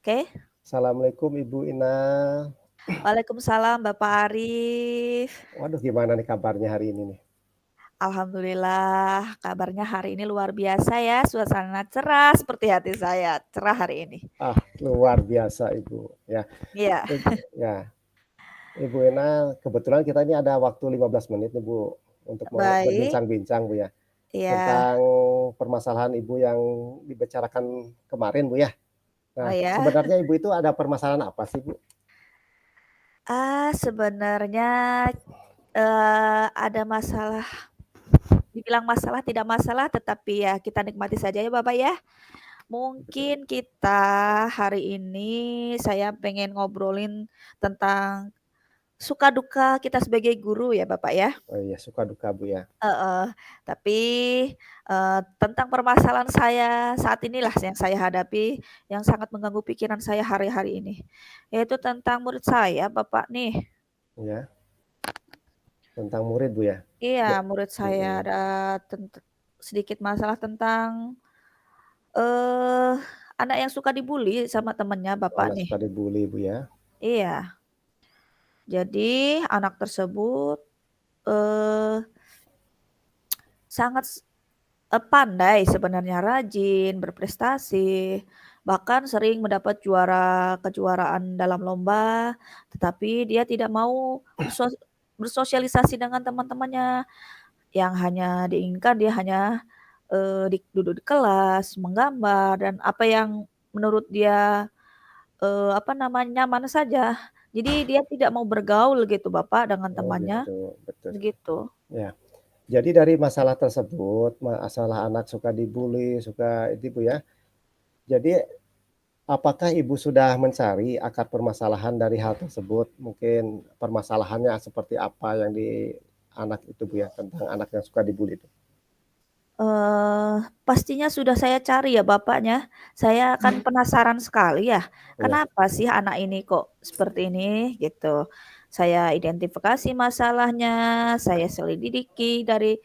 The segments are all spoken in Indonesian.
Oke. Assalamualaikum Ibu Ina. Waalaikumsalam Bapak Arif. Waduh gimana nih kabarnya hari ini nih? Alhamdulillah kabarnya hari ini luar biasa ya, suasana cerah seperti hati saya, cerah hari ini. Ah, luar biasa Ibu, ya. Iya, Ya, Ibu Ina, kebetulan kita ini ada waktu 15 menit nih Bu, untuk mau baik. berbincang-bincang Bu ya, Iya. tentang permasalahan Ibu yang dibicarakan kemarin Bu ya. Oh Nah, ya? sebenarnya Ibu itu ada permasalahan apa sih Bu? Sebenarnya, ada masalah, dibilang masalah tidak masalah, tetapi ya kita nikmati saja ya Bapak ya. Betul. Mungkin kita hari ini saya pengen ngobrolin tentang suka duka kita sebagai guru ya Bapak ya. Oh iya, suka duka Bu ya. Heeh, tapi, tentang permasalahan saya saat inilah yang saya hadapi, yang sangat mengganggu pikiran saya hari-hari ini, yaitu tentang murid saya, Bapak, nih. Ya, tentang murid Bu ya. Iya, Ya, murid saya mhm. ada sedikit masalah tentang, eee, anak yang suka dibully sama temennya, Bapak, Anak nih. suka dibully Bu ya. Iya, jadi anak tersebut, eee, sangat pandai sebenarnya, rajin, berprestasi, bahkan sering mendapat kejuaraan dalam lomba, tetapi dia tidak mau bersosialisasi dengan teman-temannya, yang hanya diinginkan dia hanya, duduk di kelas, menggambar, dan apa yang menurut dia, apa namanya, nyaman saja. Jadi dia tidak mau bergaul gitu Bapak dengan Oh temannya, gitu, betul. begitu. Ya. Jadi dari masalah tersebut, masalah anak suka dibully, suka itu Bu ya. Jadi apakah Ibu sudah mencari akar permasalahan dari hal tersebut? Mungkin permasalahannya seperti apa yang di anak itu Bu ya, tentang anak yang suka dibully itu? Pastinya sudah saya cari ya bapaknya. Saya kan penasaran sekali ya, Iya, kenapa sih anak ini kok seperti ini, gitu. Saya identifikasi masalahnya, saya selidiki dari,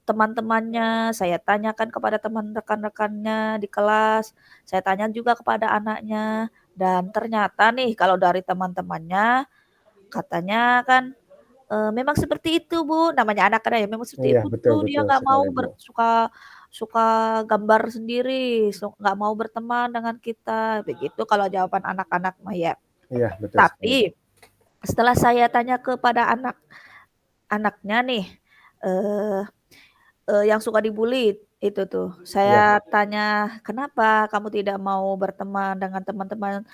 teman-temannya, saya tanyakan kepada teman rekan-rekannya di kelas, saya tanya juga kepada anaknya, dan ternyata nih kalau dari teman-temannya, katanya kan memang seperti itu, Bu, namanya anak kan ya, memang seperti iya itu betul tuh, dia betul nggak mau sekali Bu. suka suka gambar sendiri, nggak mau berteman dengan kita, begitu kalau jawaban anak-anak mah ya. Iya betul sekali Bu. Tapi setelah saya tanya kepada anaknya nih, eee yang suka dibully itu tuh, Iya, saya tanya, "Kenapa kamu tidak mau berteman dengan teman-teman?"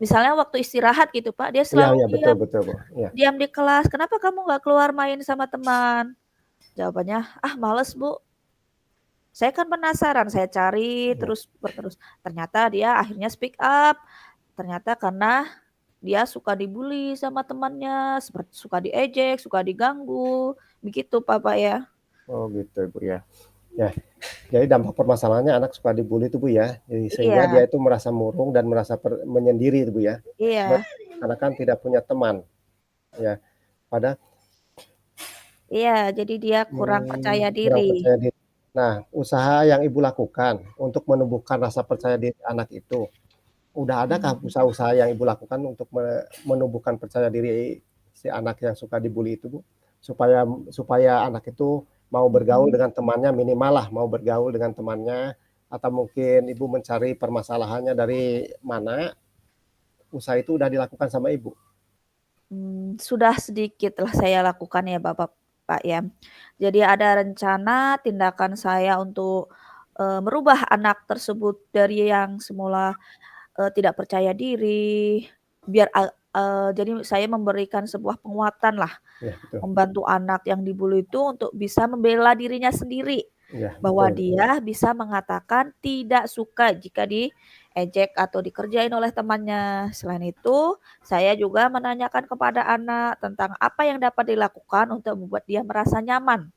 Misalnya waktu istirahat gitu, Pak, dia iya selalu iya betul diam betul Bu, iya. diam di kelas, "Kenapa kamu nggak keluar main sama teman?" Jawabannya, "Ah males Bu." Saya kan penasaran, saya cari Iya. terus, ternyata dia akhirnya speak up, ternyata karena dia suka dibully sama temannya, suka diejek, suka diganggu, begitu Pak ya. Oh gitu Bu ya. Ya, jadi dampak permasalahannya anak suka dibully itu Bu ya, jadi sehingga dia Iya itu merasa murung dan merasa menyendiri itu Bu ya, iya karena kan tidak punya teman, ya. Pada iya, jadi dia kurang percaya kurang diri. percaya diri. Nah, usaha yang Ibu lakukan untuk menumbuhkan rasa percaya diri anak itu, udah adakah Mmm, usaha-usaha yang Ibu lakukan untuk menumbuhkan percaya diri si anak yang suka dibully itu, Bu? Supaya supaya anak itu mau bergaul mhm. dengan temannya, minimal lah mau bergaul dengan temannya, atau mungkin Ibu mencari permasalahannya dari mana, usaha itu udah dilakukan sama Ibu? Sudah sedikitlah saya lakukan ya Pak ya. Jadi ada rencana tindakan saya untuk, merubah anak tersebut dari yang semula, tidak percaya diri, biar jadi saya memberikan sebuah penguatanlah, Iya betul. membantu anak yang dibully itu untuk bisa membela dirinya sendiri, Iya bahwa betul betul. dia bisa mengatakan tidak suka jika diejek atau dikerjain oleh temannya. Selain itu, saya juga menanyakan kepada anak tentang apa yang dapat dilakukan untuk membuat dia merasa nyaman.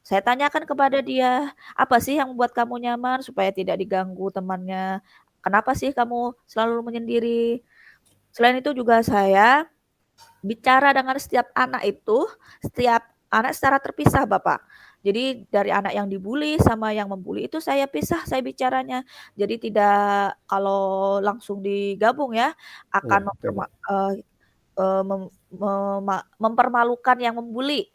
Saya tanyakan kepada dia, "Apa sih yang membuat kamu nyaman supaya tidak diganggu temannya? Kenapa sih kamu selalu menyendiri?" Selain itu juga saya bicara dengan setiap anak itu, setiap anak secara terpisah, Bapak. Jadi dari anak yang dibully sama yang membuli itu saya pisah saya bicaranya. Jadi tidak kalau langsung digabung ya, Iya, akan betul, Mbak. mempermalukan yang membuli.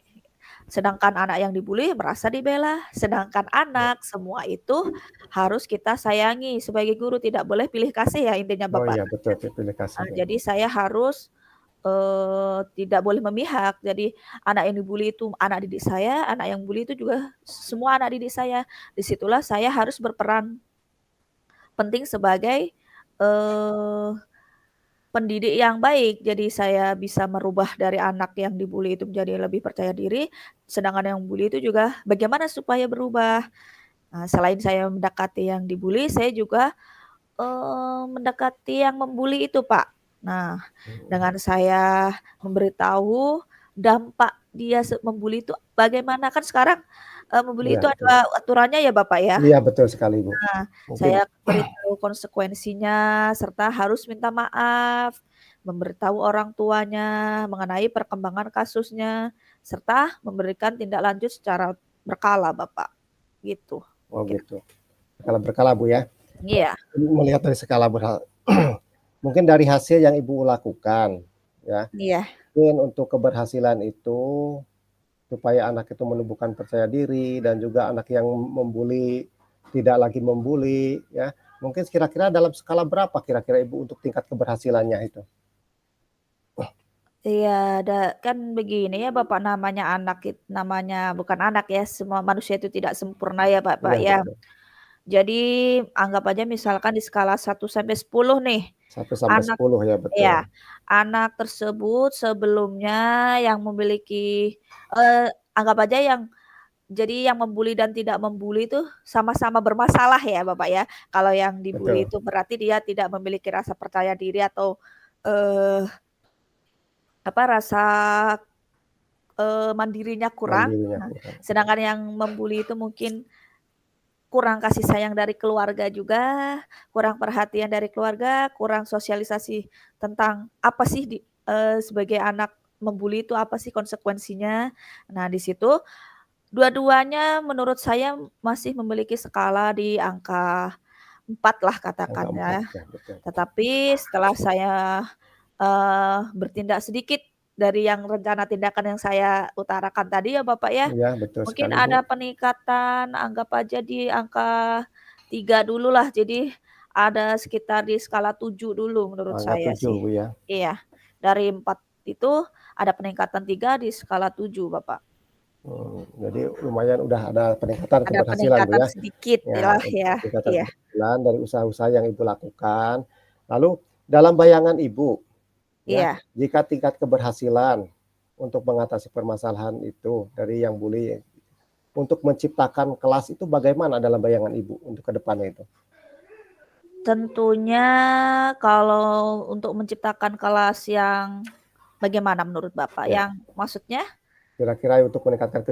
Sedangkan anak yang dibully merasa dibela, sedangkan Iya. anak semua itu harus kita sayangi sebagai guru tidak boleh pilih kasih ya intinya Oh Bapak. iya betul, pilih kasih ya. Jadi saya harus, tidak boleh memihak. Jadi anak yang dibully itu anak didik saya, anak yang bully itu juga semua anak didik saya. Di situlah saya harus berperan penting sebagai, eee, pendidik yang baik. Jadi saya bisa merubah dari anak yang dibully itu menjadi lebih percaya diri, sedangkan yang bully itu juga bagaimana supaya berubah. Nah, selain saya mendekati yang dibully, saya juga, mendekati yang membuli itu, Pak. Nah, Mhm. dengan saya memberitahu dampak dia membuli itu bagaimana, kan sekarang, membuli Iya itu betul. ada aturannya ya, Bapak, ya. Iya betul sekali, Bu. Nah, Mungkin saya beritahu konsekuensinya, serta harus minta maaf, memberitahu orang tuanya mengenai perkembangan kasusnya, serta memberikan tindak lanjut secara berkala, Bapak, gitu oh kira. gitu. Skala berkala, Bu, ya. Iya Melihat dari skala mungkin dari hasil yang Ibu lakukan, ya, iya mungkin untuk keberhasilan itu, supaya anak itu menumbuhkan percaya diri dan juga anak yang membuli tidak lagi membuli, ya. Mungkin kira-kira dalam skala berapa kira-kira Ibu untuk tingkat keberhasilannya itu? iya, kan begini ya, Bapak, namanya anak namanya bukan anak ya, semua manusia itu tidak sempurna ya, Bapak, Iya ya. betul, Jadi anggap aja misalkan di skala 1 sampai 10 nih, 1 sampai anak 10 ya betul. ya, anak tersebut sebelumnya yang memiliki, eee, anggap aja yang jadi yang membuli dan tidak membuli itu sama-sama bermasalah ya, Bapak, ya. Kalau yang dibuli Betul, itu berarti dia tidak memiliki rasa percaya diri atau, eee, rasa, mandirinya kurang. mandirinya Nah, kurang. sedangkan yang membuli itu mungkin kurang kasih sayang dari keluarga juga, kurang perhatian dari keluarga, kurang sosialisasi tentang apa sih sebagai anak membuli itu apa sih konsekuensinya. Nah, di situ dua-duanya menurut saya masih memiliki skala di angka 4 lah Angka katakan 4 ya. ya betul. Tetapi setelah saya, bertindak sedikit dari yang rencana tindakan yang saya utarakan tadi ya Bapak ya, Iya betul mungkin sekali, Bu. ada peningkatan anggap aja di angka 3 dululah. Jadi ada sekitar di skala 7 dulu menurut Angka saya 7 sih. Bu, ya. Iya, dari 4 itu ada peningkatan 3 di skala 7 Bapak. Jadi lumayan udah ada peningkatan Ada keberhasilan, Bu, peningkatan ya. sedikit Ya, lah ya, peningkatan iya keberhasilan dari usaha-usaha yang Ibu lakukan. Lalu dalam bayangan Ibu, ya, iya. jika tingkat keberhasilan untuk mengatasi permasalahan itu dari yang bullying, untuk menciptakan kelas itu bagaimana dalam bayangan Ibu untuk ke depannya itu? Tentunya kalau untuk menciptakan kelas yang bagaimana menurut Bapak? Ya, Yang maksudnya? kira-kira untuk meningkatkan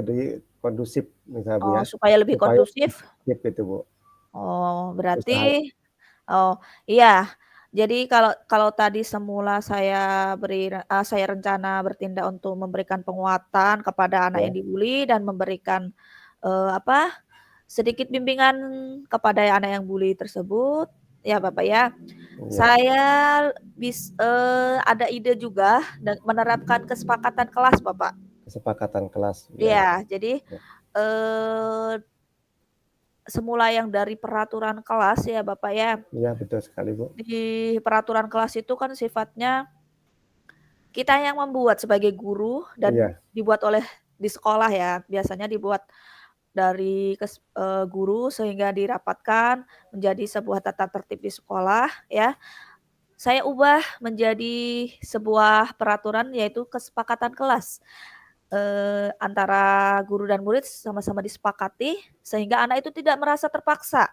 kondusif misalnya, Bu, Oh, ya, supaya lebih supaya kondusif? kondusif itu, Bu, Oh, usaha berarti oh, iya. Jadi kalau kalau tadi semula saya rencana bertindak untuk memberikan penguatan kepada anak ya, yang dibully dan memberikan, sedikit bimbingan kepada anak yang bully tersebut, ya Bapak ya. iya, Saya ada ide juga dan menerapkan kesepakatan kelas Bapak. kesepakatan kelas, ya, Iya, jadi, ya, eee, semula yang dari peraturan kelas ya Bapak ya, iya betul sekali, Bu. di peraturan kelas itu kan sifatnya kita yang membuat sebagai guru dan Iya, dibuat oleh di sekolah ya, biasanya dibuat dari guru sehingga dirapatkan menjadi sebuah tata tertib di sekolah ya. Saya ubah menjadi sebuah peraturan yaitu kesepakatan kelas, antara guru dan murid sama-sama disepakati sehingga anak itu tidak merasa terpaksa.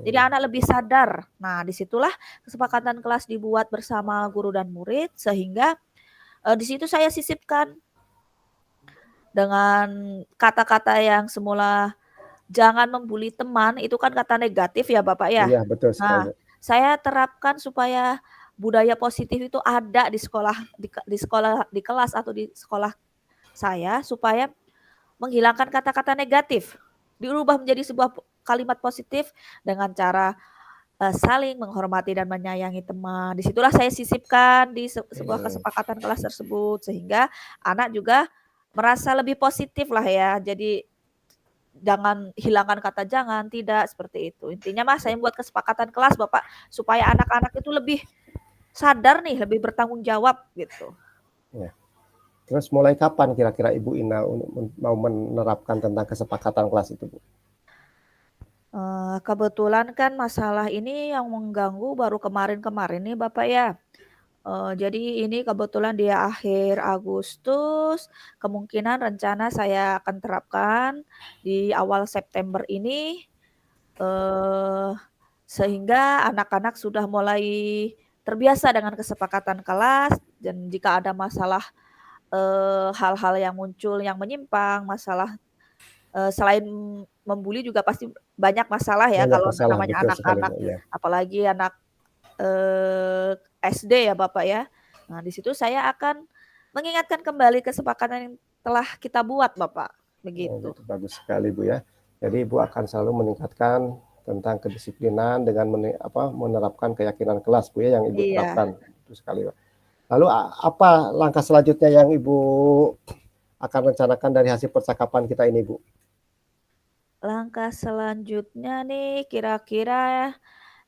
Jadi mhm, anak lebih sadar. Nah, disitulah kesepakatan kelas dibuat bersama guru dan murid sehingga, di situ saya sisipkan dengan kata-kata yang semula, "Jangan membuli teman," itu kan kata negatif ya, Bapak, ya. iya betul sekali, Nah, Bu. saya terapkan supaya budaya positif itu ada di sekolah, di kelas atau di sekolah saya, supaya menghilangkan kata-kata negatif, dirubah menjadi sebuah kalimat positif dengan cara saling menghormati dan menyayangi teman. Disitulah saya sisipkan di sebuah Mhm. kesepakatan kelas tersebut, sehingga anak juga merasa lebih positif lah ya. Jadi jangan hilangkan kata jangan, tidak seperti itu. Intinya mah saya buat kesepakatan kelas Bapak, supaya anak-anak itu lebih sadar nih, lebih bertanggung jawab gitu. Ya. Terus mulai kapan kira-kira Ibu Ina mau menerapkan tentang kesepakatan kelas itu, Bu? Kebetulan kan masalah ini yang mengganggu baru kemarin-kemarin nih Bapak ya. Jadi ini kebetulan di akhir Agustus, kemungkinan rencana saya akan terapkan di awal September ini, eee, sehingga anak-anak sudah mulai terbiasa dengan kesepakatan kelas dan jika ada masalah, hal-hal yang muncul yang menyimpang, masalah, selain membuli juga pasti banyak masalah ya Banyak kalau masalah, namanya betul sekali, anak-anak, Bu, iya. apalagi anak SD ya Bapak ya. Nah di situ saya akan mengingatkan kembali kesepakatan yang telah kita buat Bapak, Oh begitu. gitu, bagus sekali Bu ya. Jadi Ibu akan selalu meningkatkan tentang kedisiplinan dengan menerapkan keyakinan kelas Bu ya yang Ibu Iya, terapkan, betul sekali, Pak. Lalu apa langkah selanjutnya yang Ibu akan rencanakan dari hasil percakapan kita ini, Bu? langkah selanjutnya nih kira-kira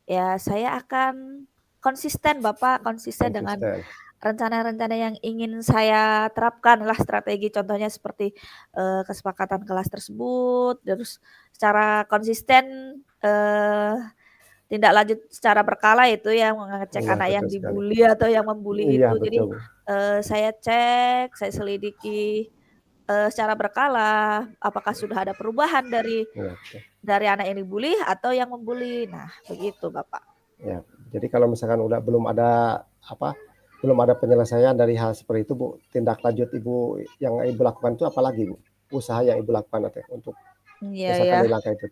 ya saya akan konsisten Bapak, konsisten dengan Konsisten. rencana-rencana yang ingin saya terapkan lah strategi contohnya seperti, kesepakatan kelas tersebut, terus secara konsisten, eee, tindak lanjut secara berkala itu ya mengecek Iya, anak yang betul sekali. dibully atau yang membuli Iya, itu. Jadi, betul, Bu. saya cek, saya selidiki, secara berkala apakah sudah ada perubahan Iya, betul. dari anak yang dibully atau yang membuli. Nah, begitu Bapak. Ya, jadi kalau misalkan apa, belum ada penyelesaian dari hal seperti itu, Bu, tindak lanjut yang Ibu lakukan itu apalagi, Bu? Usaha yang Ibu lakukan untuk Iya misalkan ya. di langkah itu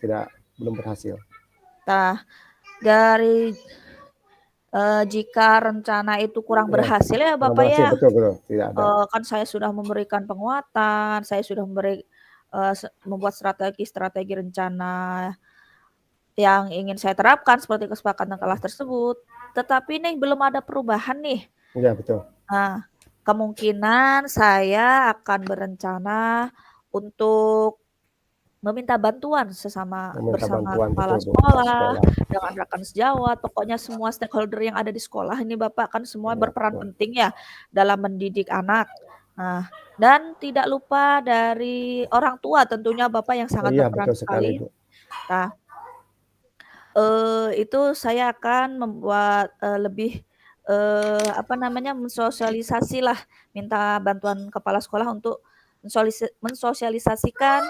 belum berhasil. Nah, dari jika rencana itu kurang Iya, berhasil ya kurang Bapak berhasil, ya, betul betul, tidak ada. kan saya sudah memberikan penguatan, saya sudah membuat strategi-strategi rencana yang ingin saya terapkan seperti kesepakatan kelas tersebut, tetapi nih belum ada perubahan nih. Iya, betul, Nah, kemungkinan saya akan berencana untuk meminta bantuan meminta bersama bantuan, kepala betul, Bu, ke sekolah, sekolah. dengan rekan sejawat, pokoknya semua stakeholder yang ada di sekolah ini Bapak, kan semua Iya, berperan betul. penting ya dalam mendidik anak. Nah, dan tidak lupa dari orang tua tentunya Bapak yang Oh sangat iya, berperan betul sekali, sekali. Bu. Nah, itu saya akan membuat, lebih, apa namanya, mensosialisasilah, minta bantuan kepala sekolah untuk mensosialisasikan,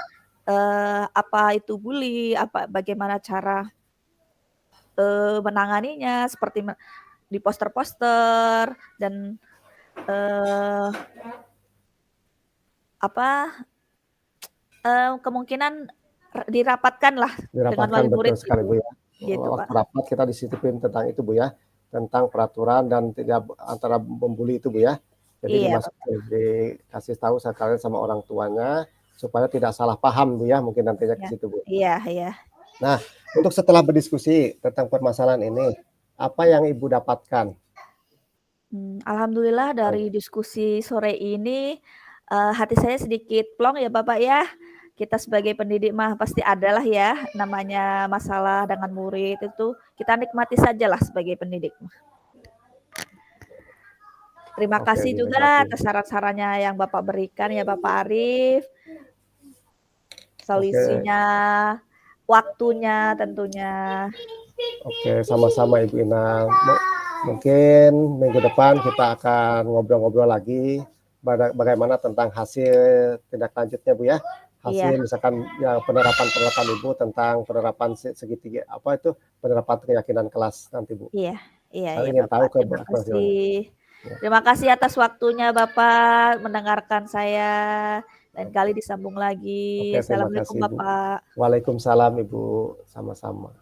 apa itu bully, bagaimana cara, menanganinya, seperti di poster-poster dan, eee, apa, kemungkinan dirapatkanlah dengan Dirapatkan, wali betul murid sekali, itu, Bu, ya. gitu Waktu Pak. rapat kita disipin tentang itu, Bu, ya, tentang peraturan dan tidak antara membuli itu, Bu, ya. Jadi Iya Bapak. dikasih tahu sekalian sama orang tuanya, supaya tidak salah paham, Bu, ya, mungkin nantinya ke Ya. situ, Bu. Iya iya. Nah, untuk setelah berdiskusi tentang permasalahan ini, apa yang Ibu dapatkan? Alhamdulillah Baik, dari diskusi sore ini, hati saya sedikit plong ya Bapak ya. Kita sebagai pendidik mah pasti adalah ya namanya masalah dengan murid itu, kita nikmati sajalah sebagai pendidik mah. Terima oke, kasih juga dinikmati. atas saran-sarannya yang Bapak berikan ya Bapak Arif, Oke. solusinya, waktunya tentunya. Oke, sama-sama Ibu Ina. Mungkin minggu depan kita akan ngobrol-ngobrol lagi bagaimana tentang hasil tindak lanjutnya, Bu, ya. Iya Hasil misalkan yang penerapan-penerapan Ibu tentang penerapan segitiga penerapan keyakinan kelas nanti, Bu. iya iya Saya iya ingin tahu Bapak, terima kasih. ya. Terima kasih atas waktunya Bapak mendengarkan saya. Lain kali disambung lagi. Oke, terima Assalamualaikum kasih, Bu. Bapak. Waalaikumsalam, Ibu. Sama-sama.